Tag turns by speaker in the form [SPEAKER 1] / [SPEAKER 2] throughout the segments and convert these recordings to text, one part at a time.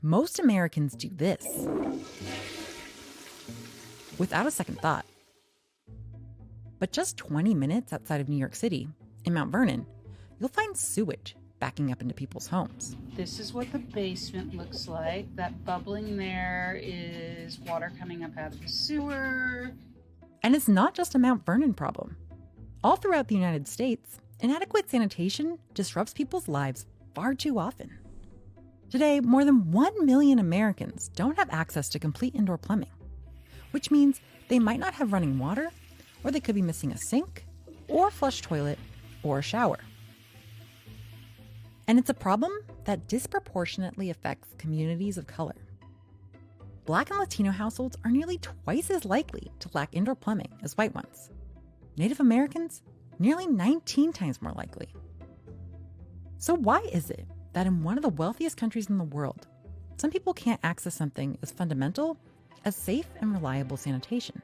[SPEAKER 1] Most Americans do this without a second thought. But just 20 minutes outside of New York City, in Mount Vernon, you'll find sewage backing up into people's homes.
[SPEAKER 2] This is what the basement looks like. That bubbling there is water coming up out of the sewer.
[SPEAKER 1] And it's not just a Mount Vernon problem. All throughout the United States, inadequate sanitation disrupts people's lives far too often. Today, more than 1 million Americans don't have access to complete indoor plumbing, which means they might not have running water, or they could be missing a sink, or flush toilet, or a shower. And it's a problem that disproportionately affects communities of color. Black and Latino households are nearly twice as likely to lack indoor plumbing as white ones. Native Americans, nearly 19 times more likely. So why is it that in one of the wealthiest countries in the world, some people can't access something as fundamental as safe and reliable sanitation?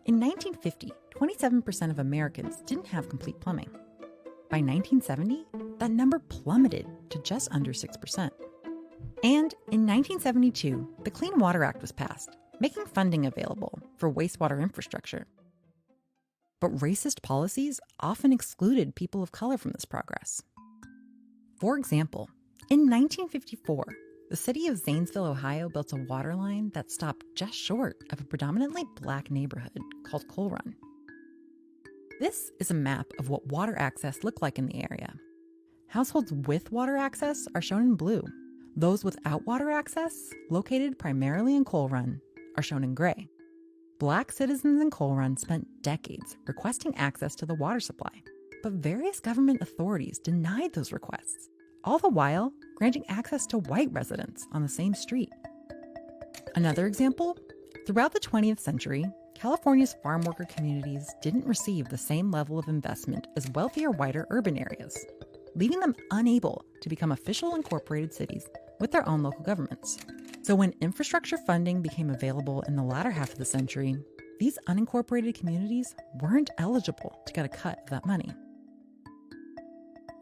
[SPEAKER 1] In 1950, 27% of Americans didn't have complete plumbing. By 1970, that number plummeted to just under 6%. And in 1972, the Clean Water Act was passed, making funding available for wastewater infrastructure. But racist policies often excluded people of color from this progress. For example, in 1954, the city of Zanesville, Ohio built a water line that stopped just short of a predominantly black neighborhood called Coal Run. This is a map of what water access looked like in the area. Households with water access are shown in blue. Those without water access, located primarily in Coal Run, are shown in gray. Black citizens in Coal Run spent decades requesting access to the water supply, but various government authorities denied those requests, all the while granting access to white residents on the same street. Another example, throughout the 20th century, California's farm worker communities didn't receive the same level of investment as wealthier, whiter urban areas, leaving them unable to become official incorporated cities with their own local governments. So when infrastructure funding became available in the latter half of the century, these unincorporated communities weren't eligible to get a cut of that money.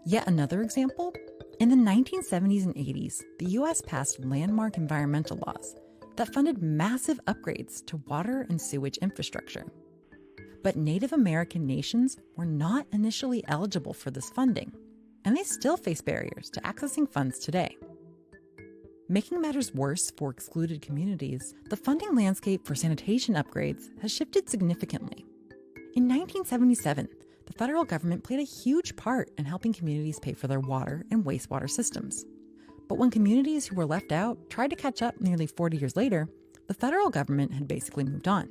[SPEAKER 1] Yet another example, in the 1970s and 80s, the US passed landmark environmental laws that funded massive upgrades to water and sewage infrastructure. But Native American nations were not initially eligible for this funding, and they still face barriers to accessing funds today. Making matters worse for excluded communities, the funding landscape for sanitation upgrades has shifted significantly. In 1977, the federal government played a huge part in helping communities pay for their water and wastewater systems. But when communities who were left out tried to catch up nearly 40 years later, the federal government had basically moved on.